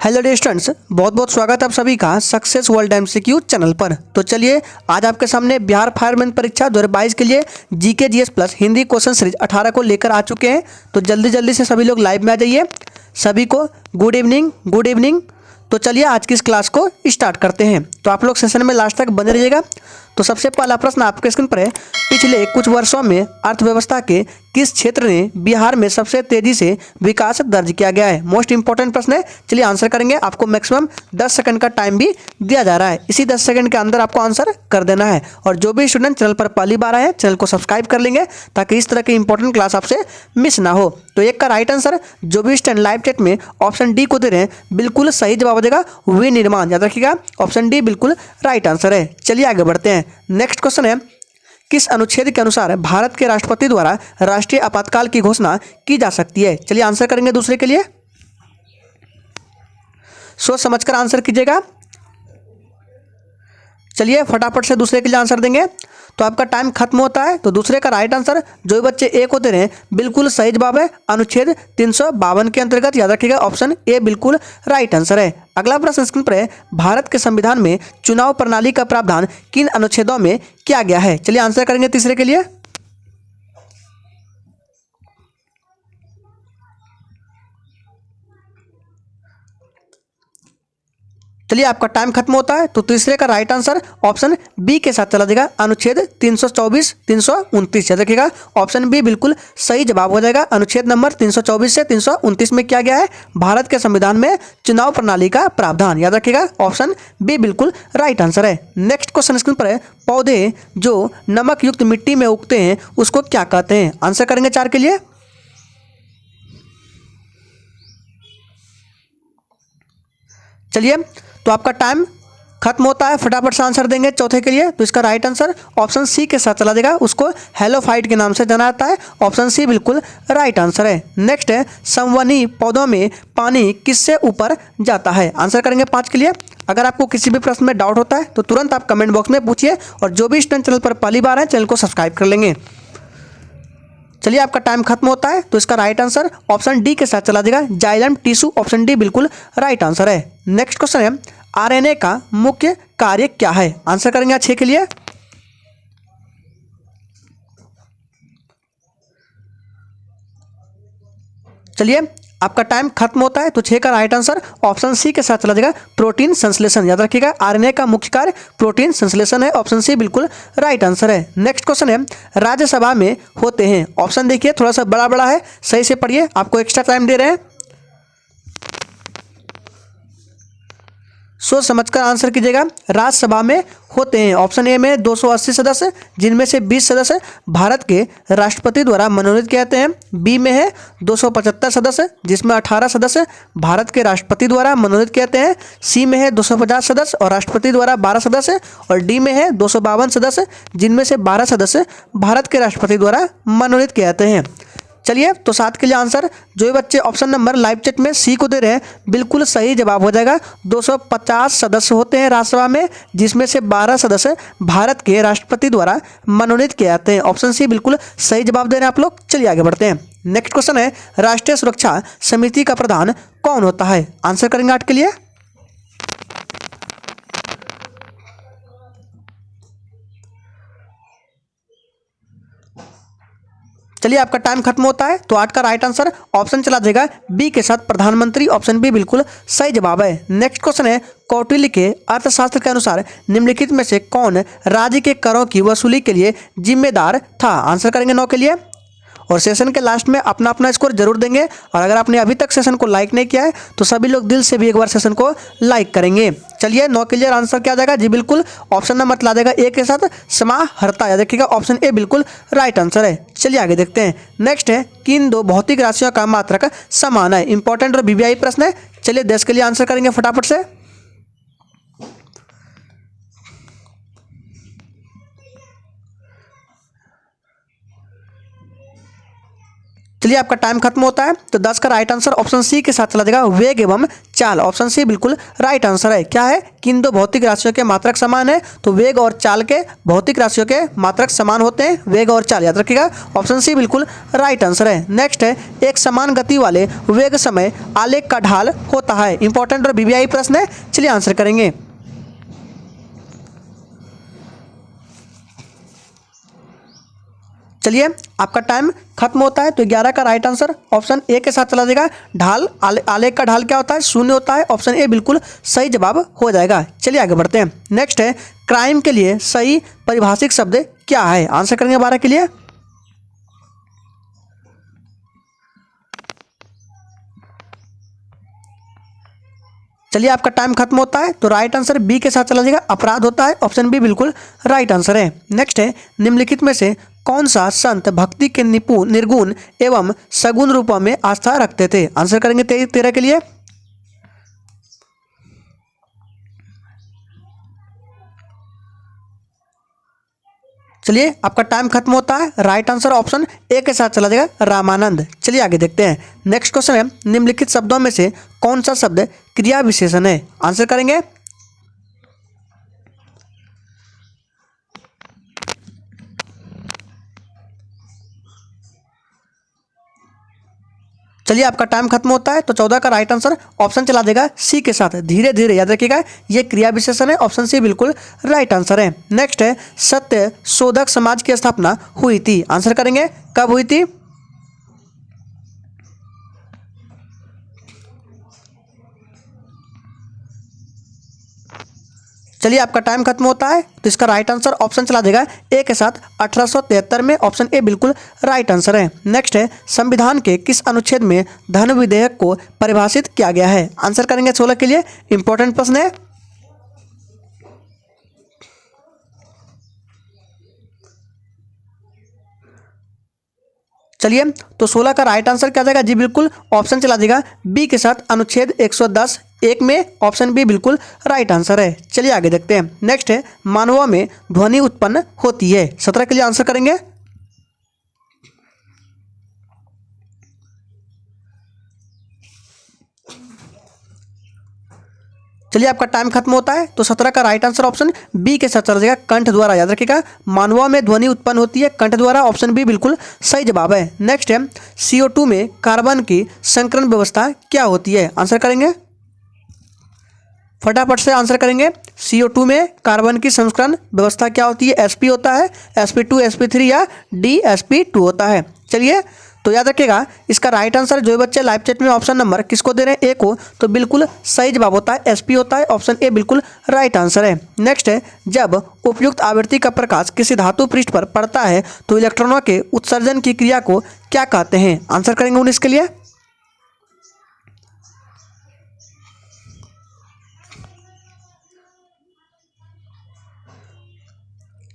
Hello dear students, बहुत बहुत स्वागत है आप सभी का सक्सेस वर्ल्ड एमसीक्यू चैनल पर। तो चलिए आज आपके सामने बिहार फायरमैन परीक्षा 2022 के लिए GK GS plus Hindi question series 18 को लेकर आ चुके हैं। तो जल्दी जल्दी से सभी लोग लाइव में आ जाइए। सभी को गुड इवनिंग, गुड इवनिंग। तो चलिए आज की इस क्लास को स्टार्ट करते हैं। तो आप लोग सेशन में लास्ट तक बने रहिएगा। तो सबसे पहला प्रश्न आपके स्क्रीन पर है, पिछले कुछ वर्षों में अर्थव्यवस्था के किस क्षेत्र ने बिहार में सबसे तेजी से विकास दर्ज किया गया है? मोस्ट इंपॉर्टेंट प्रश्न है। चलिए आंसर करेंगे। आपको मैक्सिमम 10 सेकंड का टाइम भी दिया जा रहा है। इसी 10 सेकंड के अंदर आपको आंसर कर देना है। और जो भी स्टूडेंट चैनल पर पहली बार आए हैं चैनल को सब्सक्राइब कर लेंगे ताकि इस तरह की इंपॉर्टेंट क्लास आपसे मिस ना हो। तो एक का राइट आंसर जो भी स्टूडेंट लाइव चैट में ऑप्शन डी को दे रहे हैं बिल्कुल सही जवाब देगा विनिर्माण। याद रखिएगा ऑप्शन डी बिल्कुल राइट आंसर है। चलिए आगे बढ़ते हैं। नेक्स्ट क्वेश्चन है, किस अनुच्छेद के अनुसार भारत के राष्ट्रपति द्वारा राष्ट्रीय आपातकाल की घोषणा की जा सकती है? चलिए आंसर करेंगे दूसरे के लिए। सोच समझकर आंसर कीजिएगा। चलिए फटाफट से दूसरे के लिए आंसर देंगे तो आपका टाइम खत्म होता है। तो दूसरे का राइट आंसर जो भी बच्चे ए को दे रहे हैं बिल्कुल सही जवाब है अनुच्छेद 352 के अंतर्गत। याद रखिएगा ऑप्शन ए बिल्कुल राइट आंसर है। अगला प्रश्न स्क्रीन पर है, भारत के संविधान में चुनाव प्रणाली का प्रावधान किन अनुच्छेदों में किया गया है? चलिए आंसर करेंगे तीसरे के लिए। चलिए आपका टाइम खत्म होता है। तो तीसरे का राइट आंसर ऑप्शन बी के साथ चला जाएगा अनुच्छेद 324 329। याद रखिएगा ऑप्शन बी बिल्कुल सही जवाब हो जाएगा। अनुच्छेद नंबर 324 से 329 में क्या गया है? भारत के संविधान में चुनाव प्रणाली का प्रावधान। याद रखिएगा ऑप्शन बी बिल्कुल राइट आंसर है। नेक्स्ट क्वेश्चन स्क्रीन पर है, पौधे जो नमक युक्त मिट्टी में उगते हैं उसको क्या कहते हैं? आंसर करेंगे चार के लिए। चलिए तो आपका टाइम खत्म होता है। फटाफट से आंसर देंगे चौथे के लिए। तो इसका राइट आंसर ऑप्शन सी के साथ चला जाएगा। उसको हेलोफाइट के नाम से जाना जाता है। ऑप्शन सी बिल्कुल राइट आंसर है। नेक्स्ट है, संवहनी पौधों में पानी किससे ऊपर जाता है? आंसर करेंगे 5 के लिए। अगर आपको किसी भी प्रश्न में डाउट होता है तो तुरंत आप कमेंट बॉक्स में पूछिए। और जो भी स्टूडेंट चैनल पर पहली बार है चैनल को सब्सक्राइब कर लेंगे। चलिए आपका टाइम खत्म होता है। तो इसका राइट आंसर ऑप्शन डी के साथ चला जाएगा जाइलम टिश्यू। ऑप्शन डी बिल्कुल राइट आंसर है। नेक्स्ट क्वेश्चन है, आरएनए का मुख्य कार्य क्या है? आंसर करेंगे 6 के लिए। चलिए आपका टाइम खत्म होता है। तो 6 का राइट आंसर ऑप्शन सी के साथ चला जाएगा प्रोटीन संश्लेषण। याद रखिएगा आरएनए का मुख्य कार्य प्रोटीन संश्लेषण है। ऑप्शन सी बिल्कुल राइट आंसर है। नेक्स्ट क्वेश्चन है, राज्यसभा में होते हैं। ऑप्शन देखिए थोड़ा सा बड़ा बड़ा है, सही से पढ़िए। आपको एक्स्ट्रा टाइम दे रहे हैं, सोच समझकर आंसर कीजिएगा। राज्यसभा में होते हैं। ऑप्शन ए में 280 सदस्य जिनमें से 20 सदस्य भारत के राष्ट्रपति द्वारा मनोनीत किए जाते हैं। बी में है 275 सदस्य जिसमें 18 सदस्य भारत के राष्ट्रपति द्वारा मनोनीत किए जाते हैं। सी में है 250 सदस्य और राष्ट्रपति द्वारा 12 सदस्य। और डी में है 252 सदस्य जिनमें से 12 सदस्य भारत के राष्ट्रपति द्वारा मनोनीत किए जाते हैं। चलिए तो 7 के लिए आंसर जो भी बच्चे ऑप्शन नंबर लाइव चैट में सी को दे रहे हैं बिल्कुल सही जवाब हो जाएगा। 250 सदस्य होते हैं राज्यसभा में जिसमें से 12 सदस्य भारत के राष्ट्रपति द्वारा मनोनीत किए जाते हैं। ऑप्शन सी बिल्कुल सही जवाब दे रहे हैं आप लोग। चलिए आगे बढ़ते हैं। नेक्स्ट क्वेश्चन है, राष्ट्रीय सुरक्षा समिति का प्रधान कौन होता है? आंसर करेंगे 8 के लिए। चलिए आपका टाइम खत्म होता है। तो 8 का राइट आंसर ऑप्शन चला जाएगा बी के साथ प्रधानमंत्री। ऑप्शन बी बिल्कुल सही जवाब है। नेक्स्ट क्वेश्चन है, कौटिल्य के अर्थशास्त्र के अनुसार निम्नलिखित में से कौन राज्य के करों की वसूली के लिए जिम्मेदार था? आंसर करेंगे 9 के लिए। और सेशन के लास्ट में अपना अपना स्कोर जरूर देंगे। और अगर आपने अभी तक सेशन को लाइक नहीं किया है तो सभी लोग दिल से भी एक बार सेशन को लाइक करेंगे। चलिए 9 क्लियर आंसर क्या आ जाएगा? जी बिल्कुल ऑप्शन नंबर ला देगा ए के साथ समाहर्ता। याद रखिएगा ऑप्शन ए बिल्कुल राइट आंसर है। चलिए आगे देखते हैं। नेक्स्ट है, किन दो भौतिक राशियों का मात्रक समान है? इंपॉर्टेंट और वीवीआई प्रश्न है। चलिए 10 के लिए आंसर करेंगे फटाफट से। चलिए आपका टाइम खत्म होता है। तो 10 का राइट आंसर ऑप्शन सी के साथ चला जाएगा, वेग एवं चाल। ऑप्शन सी बिल्कुल राइट आंसर है। क्या है? किन दो भौतिक राशियों के मात्रक समान है? तो वेग और चाल के भौतिक राशियों के मात्रक समान होते हैं, वेग और चाल, याद रखिएगा। ऑप्शन सी बिल्कुल राइट आंसर है। नेक्स्ट है, एक समान गति वाले वेग समय आलेख का ढाल होता है। इंपॉर्टेंट और वीवीआई प्रश्न है, चलिए आंसर करेंगे। चलिए आपका टाइम खत्म होता है। तो 11 का राइट आंसर ऑप्शन ए के साथ चला जाएगा। ढाल, आलेख का ढाल क्या होता है? शून्य होता है। ऑप्शन ए बिल्कुल सही जवाब हो जाएगा। चलिए आगे बढ़ते हैं। नेक्स्ट है, क्राइम के लिए सही परिभाषिक शब्द क्या है? आंसर करेंगे 12 के लिए। चलिए आपका टाइम खत्म होता है। तो राइट आंसर बी के साथ चला जाएगा, अपराध होता है। ऑप्शन बी बिल्कुल राइट आंसर है। नेक्स्ट है, निम्नलिखित में से कौन सा संत भक्ति के निपुण, निर्गुण एवं सगुण रूपों में आस्था रखते थे? आंसर करेंगे 13 के लिए। चलिए आपका टाइम खत्म होता है। राइट आंसर ऑप्शन ए के साथ चला जाएगा, रामानंद। चलिए आगे देखते हैं। नेक्स्ट क्वेश्चन है, निम्नलिखित शब्दों में से कौन सा शब्द क्रिया विशेषण है? आंसर करेंगे। चलिए आपका टाइम खत्म होता है। तो 14 का राइट आंसर ऑप्शन चला देगा सी के साथ, धीरे धीरे, याद रखिएगा ये क्रिया विशेषण है। ऑप्शन सी बिल्कुल राइट आंसर है। नेक्स्ट है, सत्य शोधक समाज की स्थापना हुई थी। आंसर करेंगे, कब हुई थी? चलिए आपका टाइम खत्म होता है। तो इसका राइट आंसर ऑप्शन चला देगा ए के साथ, 1873 में। ऑप्शन ए बिल्कुल राइट आंसर है। नेक्स्ट है, संविधान के किस अनुच्छेद में धन विधेयक को परिभाषित किया गया है? आंसर करेंगे 16 के लिए। इंपॉर्टेंट प्रश्न है। चलिए तो 16 का राइट आंसर क्या जाएगा? जी बिल्कुल ऑप्शन चला देगा बी के साथ, अनुच्छेद 110 एक में। ऑप्शन बी बिल्कुल राइट आंसर है। चलिए आगे देखते हैं। नेक्स्ट है, मानवों में ध्वनि उत्पन्न होती है। 17 के लिए आंसर करेंगे। चलिए आपका टाइम खत्म होता है। तो 17 का राइट आंसर ऑप्शन बी के साथ चला जाएगा, कंठ द्वारा। याद रखिएगा, मानवों में ध्वनि उत्पन्न होती है कंठ द्वारा। ऑप्शन बी बिल्कुल सही जवाब है। नेक्स्ट है, CO2 में कार्बन की संकरण व्यवस्था क्या होती है? आंसर करेंगे, फटाफट से आंसर करेंगे। CO2 में कार्बन की संस्करण व्यवस्था क्या होती है? sp होता है, sp2, sp3 या dsp2 होता है। चलिए तो याद रखिएगा, इसका राइट आंसर जो बच्चे लाइव चैट में ऑप्शन नंबर किसको दे रहे हैं? ए को। तो बिल्कुल सही जवाब होता है sp होता है। ऑप्शन ए बिल्कुल राइट आंसर है। नेक्स्ट है, जब उपयुक्त आवृत्ति का प्रकाश किसी धातु पृष्ठ पर पड़ता है तो इलेक्ट्रॉनों के उत्सर्जन की क्रिया को क्या कहते हैं? आंसर करेंगे 19 के लिए।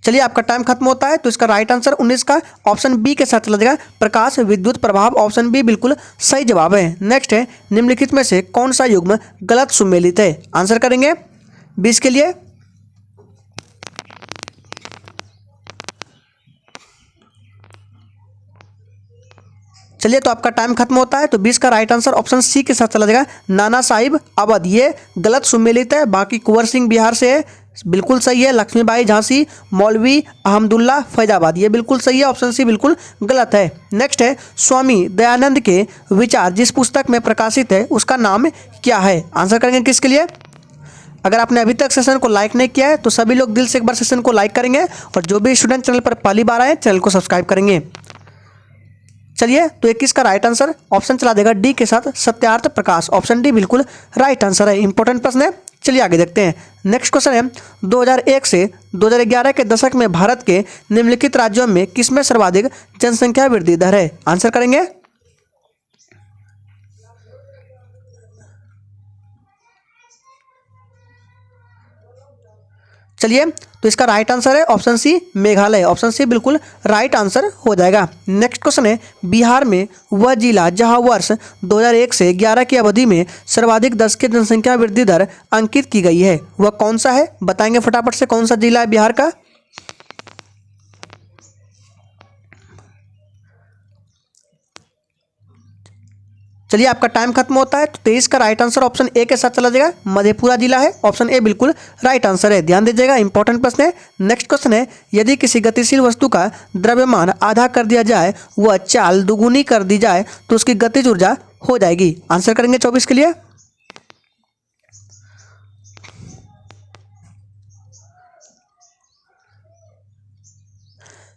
चलिए आपका टाइम खत्म होता है। तो इसका राइट आंसर 19 का ऑप्शन बी के साथ चला जाएगा, प्रकाश विद्युत प्रभाव। ऑप्शन बी बिल्कुल सही जवाब है। नेक्स्ट है, निम्नलिखित में से कौन सा युग्म गलत सुमेलित है? आंसर करेंगे 20 के लिए। चलिए तो आपका टाइम खत्म होता है। तो 20 का राइट आंसर ऑप्शन सी के साथ चला जाएगा, नाना साहिब अवध। ये गलत सुमेलित है। बाकी कुंवर सिंह बिहार से है, बिल्कुल सही है। लक्ष्मीबाई झांसी, मौलवी अहमदुल्ला फैजाबाद, ये बिल्कुल सही है। ऑप्शन सी बिल्कुल गलत है। नेक्स्ट है, स्वामी दयानंद के विचार जिस पुस्तक में प्रकाशित है उसका नाम क्या है? आंसर करेंगे किसके लिए? अगर आपने अभी तक सेशन को लाइक नहीं किया है तो सभी लोग दिल से एक बार सेशन को लाइक करेंगे, और जो भी स्टूडेंट चैनल पर पहली बार आए चैनल को सब्सक्राइब करेंगे। चलिए तो 21 का राइट आंसर ऑप्शन चला देगा डी के साथ, सत्यार्थ प्रकाश। ऑप्शन डी बिल्कुल राइट आंसर है। इंपॉर्टेंट प्रश्न है, चलिए आगे देखते हैं। नेक्स्ट क्वेश्चन है, 2001 से 2011 के दशक में भारत के निम्नलिखित राज्यों में किसमें सर्वाधिक जनसंख्या वृद्धि दर है? आंसर करेंगे। चलिए तो इसका राइट आंसर है option C, Meghalaya. Option C बिल्कुल राइट आंसर हो जाएगा। नेक्स्ट क्वेश्चन है, बिहार में वह जिला जहां वर्ष 2001 से 11 की अवधि में सर्वाधिक 10 की जनसंख्या वृद्धि दर अंकित की गई है, वह कौन सा है? बताएंगे फटाफट से, कौन सा जिला है बिहार का? चलिए आपका टाइम खत्म होता है। तो 23 का राइट आंसर ऑप्शन ए के साथ चला जाएगा, मधेपुरा जिला है। ऑप्शन ए बिल्कुल राइट आंसर है, ध्यान दीजिएगा, इंपॉर्टेंट प्रश्न है। नेक्स्ट क्वेश्चन है, यदि किसी गतिशील वस्तु का द्रव्यमान आधा कर दिया जाए, वह चाल दुगुनी कर दी जाए तो उसकी गतिज ऊर्जा हो जाएगी। आंसर करेंगे 24 के लिए।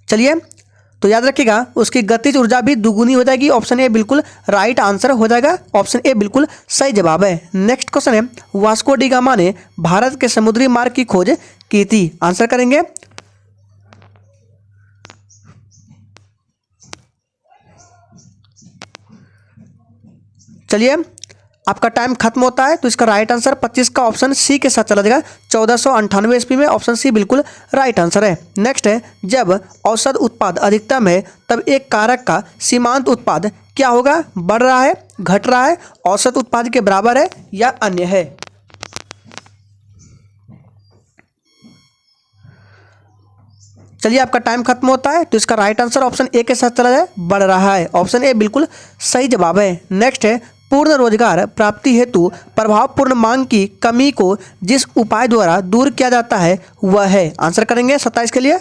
चलिए तो याद रखिएगा, उसकी गतिज ऊर्जा भी दुगुनी हो जाएगी। ऑप्शन ए बिल्कुल राइट आंसर हो जाएगा, ऑप्शन ए बिल्कुल सही जवाब है। नेक्स्ट क्वेश्चन है, वास्को डी गामा ने भारत के समुद्री मार्ग की खोज की थी। आंसर करेंगे। चलिए आपका टाइम खत्म होता है। तो इसका राइट आंसर 25 का ऑप्शन सी के साथ चला जाएगा, 1498 ईस्वी में। ऑप्शन सी बिल्कुल राइट आंसर है। नेक्स्ट है, जब औसत उत्पाद अधिकतम है तब एक कारक का सीमांत उत्पाद क्या होगा? बढ़ रहा है, घट रहा है, औसत उत्पाद के बराबर है या अन्य है? चलिए आपका टाइम खत्म होता है। तो इसका राइट आंसर ऑप्शन ए के साथ चला जाए, बढ़ रहा है। ऑप्शन ए बिल्कुल सही जवाब है। नेक्स्ट है, पूर्ण रोजगार प्राप्ति हेतु प्रभावपूर्ण मांग की कमी को जिस उपाय द्वारा दूर किया जाता है वह है। आंसर करेंगे 27 के लिए।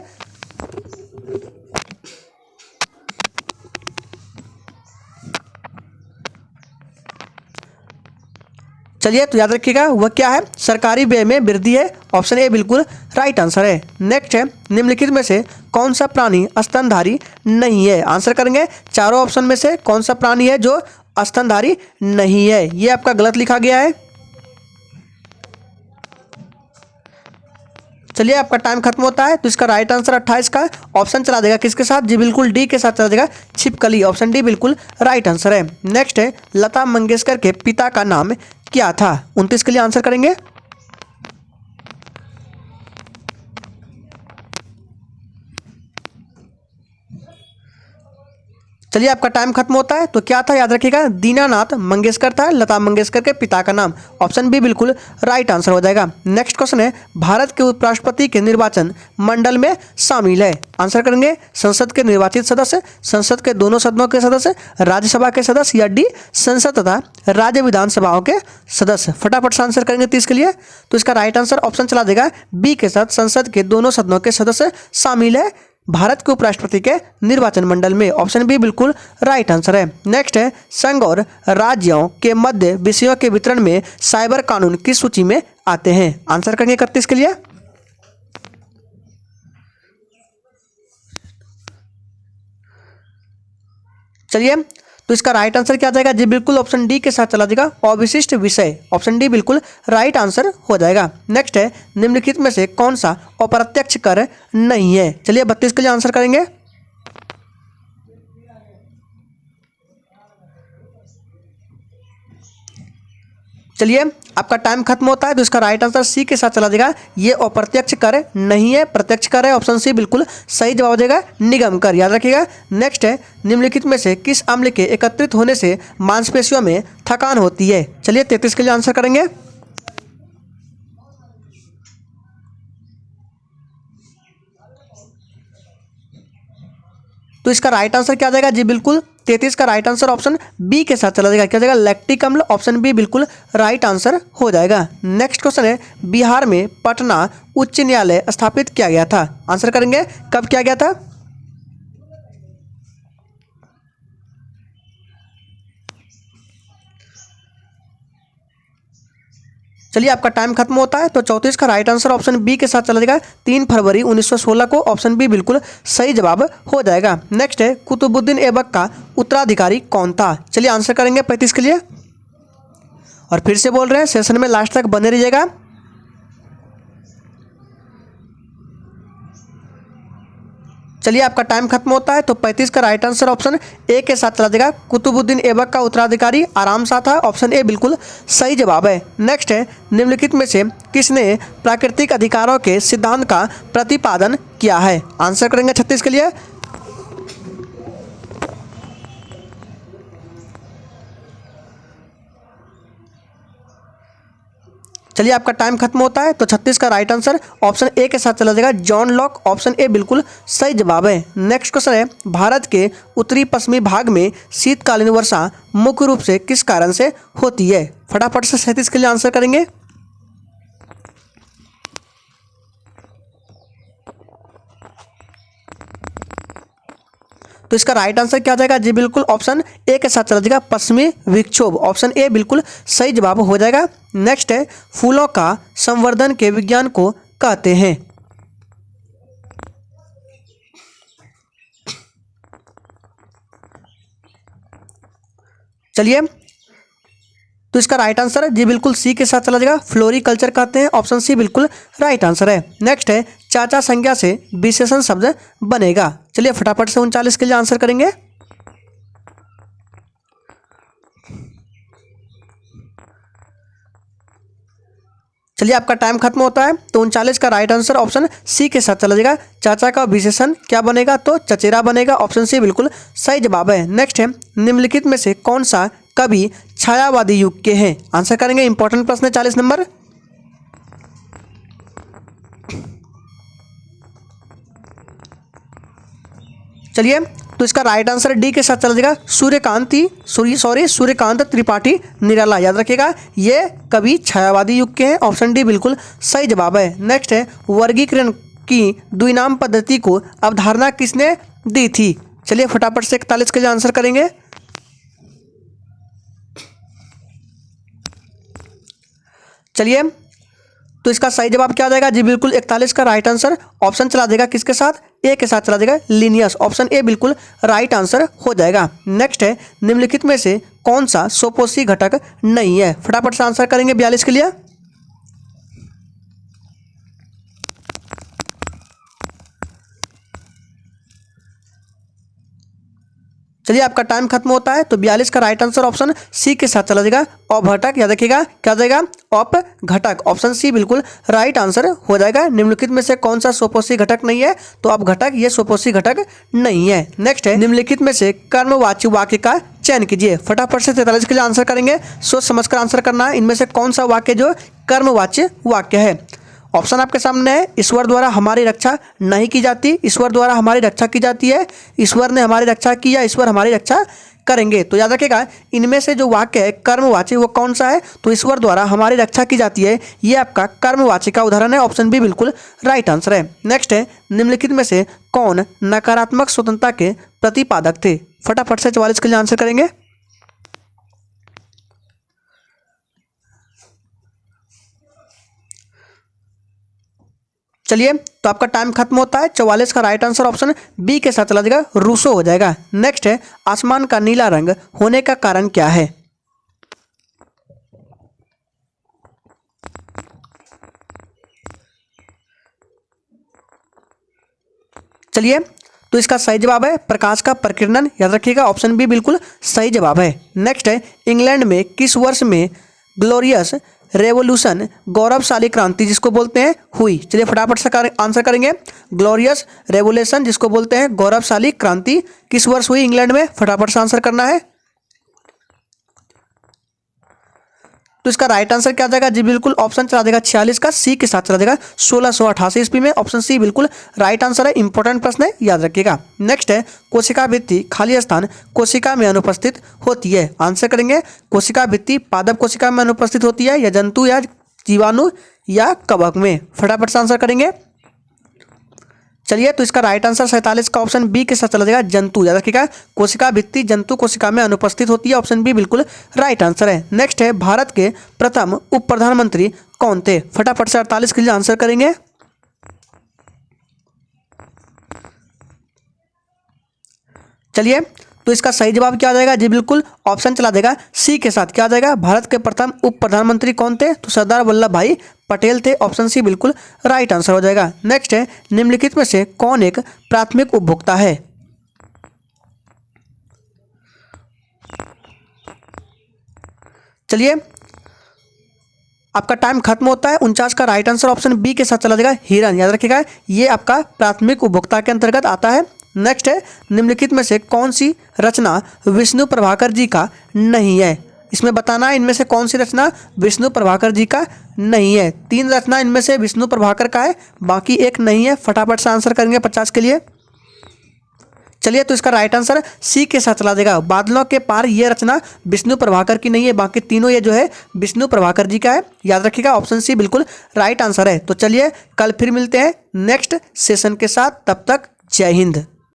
चलिए तो याद रखिएगा, वह क्या है? सरकारी व्यय में वृद्धि है। ऑप्शन ए बिल्कुल राइट आंसर है। नेक्स्ट है, निम्नलिखित में से कौन सा प्राणी स्तनधारी नहीं है? आंसर करेंगे चारों ऑप्शन में से कौन सा प्राणी है जो स्तनधारी नहीं है? ये आपका गलत लिखा गया है। चलिए आपका टाइम खत्म होता है। तो इसका राइट आंसर 28 का ऑप्शन चला देगा, किसके साथ? जी बिल्कुल डी के साथ चला देगा, छिपकली। ऑप्शन डी बिल्कुल राइट आंसर है। नेक्स्ट है, लता मंगेशकर के पिता का नाम क्या था? 29 के लिए आंसर करेंगे। चलिए आपका टाइम खत्म होता है। तो क्या था? याद रखिएगा, दीनानाथ मंगेशकर था लता मंगेशकर के पिता का नाम। ऑप्शन बी बिल्कुल राइट आंसर हो जाएगा। नेक्स्ट क्वेश्चन है, भारत के उपराष्ट्रपति के निर्वाचन मंडल में शामिल है। आंसर करेंगे संसद के निर्वाचित सदस्य, संसद के दोनों सदनों के सदस्य, राज्यसभा के सदस्य, या डी संसद तथा राज्य विधानसभाओं के सदस्य। फटाफट से आंसर करेंगे 30 के लिए। तो इसका राइट आंसर ऑप्शन चला देगा बी के साथ, संसद के दोनों सदनों के सदस्य शामिल है भारत के उपराष्ट्रपति के निर्वाचन मंडल में। ऑप्शन बी बिल्कुल राइट आंसर है। नेक्स्ट है, संघ और राज्यों के मध्य विषयों के वितरण में साइबर कानून किस सूची में आते हैं? आंसर करेंगे 31 के लिए। चलिए तो इसका राइट आंसर क्या आ जाएगा? जी बिल्कुल ऑप्शन डी के साथ चला जाएगा, अविशिष्ट विषय। ऑप्शन डी बिल्कुल राइट आंसर हो जाएगा। नेक्स्ट है, निम्नलिखित में से कौन सा अप्रत्यक्ष कर नहीं है? चलिए 32 के लिए आंसर करेंगे। चलिए आपका टाइम खत्म होता है। तो इसका राइट आंसर सी के साथ चला जाएगा, ये अप्रत्यक्ष कर नहीं है, प्रत्यक्ष कर है। ऑप्शन सी बिल्कुल सही जवाब देगा, निगम कर। याद रखिएगा। नेक्स्ट है, निम्नलिखित में से किस अम्ल के एकत्रित होने से मांसपेशियों में थकान होती है? चलिए 33 के लिए आंसर करेंगे। तो इसका राइट आंसर क्या आ जाएगा? जी बिल्कुल 33 का राइट आंसर ऑप्शन बी के साथ चला जाएगा, क्या जाएगा? लैक्टिक अम्ल। ऑप्शन बी बिल्कुल राइट आंसर हो जाएगा। नेक्स्ट क्वेश्चन है, बिहार में पटना उच्च न्यायालय स्थापित किया गया था। आंसर करेंगे कब किया गया था? चलिए आपका टाइम खत्म होता है। तो 34 का राइट आंसर ऑप्शन बी के साथ चला जाएगा, 3 फरवरी 1916 को। ऑप्शन बी बिल्कुल सही जवाब हो जाएगा। नेक्स्ट है, कुतुबुद्दीन ऐबक का उत्तराधिकारी कौन था? चलिए आंसर करेंगे 35 के लिए। और फिर से बोल रहे हैं, सेशन में लास्ट तक बने रहिएगा। चलिए आपका टाइम खत्म होता है। तो 35 का राइट आंसर ऑप्शन ए के साथ चला जाएगा, कुतुबुद्दीन ऐबक का उत्तराधिकारी आराम शाह था। ऑप्शन ए बिल्कुल सही जवाब है। नेक्स्ट है, निम्नलिखित में से किसने प्राकृतिक अधिकारों के सिद्धांत का प्रतिपादन किया है? आंसर करेंगे 36 के लिए। चलिए आपका टाइम खत्म होता है। तो 36 का राइट आंसर ऑप्शन ए के साथ चला जाएगा, जॉन लॉक। ऑप्शन ए बिल्कुल सही जवाब है। नेक्स्ट क्वेश्चन है, भारत के उत्तरी पश्चिमी भाग में शीतकालीन वर्षा मुख्य रूप से किस कारण से होती है? फटाफट से 37 के लिए आंसर करेंगे। तो इसका राइट आंसर क्या जाएगा जी? बिल्कुल ऑप्शन ए के साथ चला जाएगा, पश्चिमी विक्षोभ। ऑप्शन ए बिल्कुल सही जवाब हो जाएगा। नेक्स्ट है, फूलों का संवर्धन के विज्ञान को कहते हैं। चलिए, तो इसका राइट आंसर जी बिल्कुल सी के साथ चला जाएगा, फ्लोरिकल्चर कहते हैं। ऑप्शन सी बिल्कुल राइट आंसर है। नेक्स्ट है, चाचा संज्ञा से विशेषण शब्द बनेगा। चलिए फटाफट से 39 के लिए आंसर करेंगे। चलिए आपका टाइम खत्म होता है। तो 39 का राइट आंसर ऑप्शन सी के साथ चला जाएगा, चाचा का विशेषण क्या बनेगा? तो चचेरा बनेगा। ऑप्शन सी बिल्कुल सही जवाब है। नेक्स्ट है, निम्नलिखित में से कौन सा कवि छायावादी युग के हैं? आंसर करेंगे। इंपॉर्टेंट प्रश्न है 40 नंबर। चलिए, तो इसका राइट आंसर डी के साथ चला जाएगा, सूर्यकांत त्रिपाठी निराला। याद रखिएगा, ये कवि छायावादी युग के हैं। ऑप्शन डी बिल्कुल सही जवाब है। नेक्स्ट है, वर्गीकरण की द्विनाम पद्धति को अवधारणा किसने दी थी? चलिए फटाफट से 41 के लिए आंसर करेंगे। चलिए, तो इसका सही जवाब क्या आ जाएगा जी? बिल्कुल 41 का राइट आंसर ऑप्शन चला देगा, किसके साथ? ए के साथ चला देगा, लिनियस। ऑप्शन ए बिल्कुल राइट आंसर हो जाएगा। नेक्स्ट है, निम्नलिखित में से कौन सा स्वपोषी घटक नहीं है? फटाफट से आंसर करेंगे 42 के लिए। चलिए आपका टाइम खत्म होता है। तो 42 का राइट आंसर ऑप्शन सी के साथ चला जाएगा, अपघटक। याद रखिएगा, क्या जाएगा? अपघटक। ऑप्शन सी बिल्कुल राइट आंसर हो जाएगा। निम्नलिखित में से कौन सा स्वपोषी घटक नहीं है? तो अपघटक ये स्वपोषी घटक नहीं है। नेक्स्ट है, निम्नलिखित में से कर्मवाची वाक्य का चयन कीजिए। फटाफट से 43 के लिए आंसर करेंगे। सोच समझकर आंसर करना है। इनमें से कौन सा वाक्य जो कर्मवाच्य वाक्य है? ऑप्शन आपके सामने है, ईश्वर द्वारा हमारी रक्षा नहीं की जाती, ईश्वर द्वारा हमारी रक्षा की जाती है, ईश्वर ने हमारी रक्षा की, या ईश्वर हमारी रक्षा करेंगे। तो याद रखिएगा, इनमें से जो वाक्य है कर्मवाची वो कौन सा है? तो ईश्वर द्वारा हमारी रक्षा की जाती है, ये आपका कर्मवाची का उदाहरण है। ऑप्शन बी बिल्कुल राइट आंसर है। नेक्स्ट है, निम्नलिखित में से कौन नकारात्मक स्वतंत्रता के प्रतिपादक थे? फटाफट से 44 के लिए आंसर करेंगे। चलिए, तो आपका टाइम खत्म होता है। 44 का राइट आंसर ऑप्शन बी के साथ चला जाएगा, रूसो हो जाएगा। नेक्स्ट है, आसमान का नीला रंग होने का कारण क्या है? चलिए, तो इसका सही जवाब है प्रकाश का प्रकीर्णन। याद रखिएगा, ऑप्शन बी बिल्कुल सही जवाब है। नेक्स्ट है, इंग्लैंड में किस वर्ष में ग्लोरियस रेवोल्यूशन, गौरवशाली क्रांति जिसको बोलते हैं, हुई? चलिए फटाफट से आंसर करेंगे। ग्लोरियस रेवोल्यूशन जिसको बोलते हैं गौरवशाली क्रांति, किस वर्ष हुई इंग्लैंड में? फटाफट से आंसर करना है। तो इसका राइट आंसर क्या जाएगा जी? बिल्कुल ऑप्शन चला देगा 46 का, सी के साथ चला देगा 1688 ईस्वी में। ऑप्शन सी बिल्कुल राइट आंसर है। इंपॉर्टेंट प्रश्न है, याद रखिएगा। नेक्स्ट है, कोशिका भित्ति खाली स्थान कोशिका में अनुपस्थित होती है। आंसर करेंगे, कोशिका भित्ति पादप कोशिका में अनुपस्थित होती है, या जंतु या जीवाणु या कवक में? फटाफट से आंसर करेंगे। चलिए, तो इसका राइट आंसर 47 का ऑप्शन बी के साथ चला जाएगा, जंतु। याद रखिएगा, कोशिका भित्ति जंतु कोशिका में अनुपस्थित होती है। ऑप्शन बी बिल्कुल राइट आंसर है। नेक्स्ट है, भारत के प्रथम उप प्रधानमंत्री कौन थे? फटाफट से 48 के लिए आंसर करेंगे। चलिए, तो इसका सही जवाब क्या आ जाएगा जी? बिल्कुल ऑप्शन चला देगा सी के साथ, क्या आ जाएगा? भारत के प्रथम उप प्रधानमंत्री कौन थे? तो सरदार वल्लभ भाई पटेल थे। ऑप्शन सी बिल्कुल राइट आंसर हो जाएगा। नेक्स्ट है, निम्नलिखित में से कौन एक प्राथमिक उपभोक्ता है? चलिए, आपका टाइम खत्म होता है। 49 का राइट आंसर ऑप्शन बी के साथ चला जाएगा, हिरन। याद रखिएगा, ये आपका प्राथमिक उपभोक्ता के अंतर्गत आता है। नेक्स्ट है, निम्नलिखित में से कौन सी रचना विष्णु प्रभाकर जी का नहीं है? इसमें बताना है इनमें से कौन सी रचना विष्णु प्रभाकर जी का नहीं है। 3 रचना इनमें से विष्णु प्रभाकर का है, बाकी एक नहीं है। फटाफट से आंसर करेंगे 50 के लिए। चलिए, तो इसका राइट आंसर सी के साथ चला देगा। बादलों के पार ये रचना विष्णु प्रभाकर की नहीं है, बाकी तीनों ये जो है विष्णु प्रभाकर जी का है। याद रखिएगा, ऑप्शन सी बिल्कुल राइट आंसर है। तो चलिए, कल फिर मिलते हैं नेक्स्ट सेशन के साथ। तब तक जय हिंद।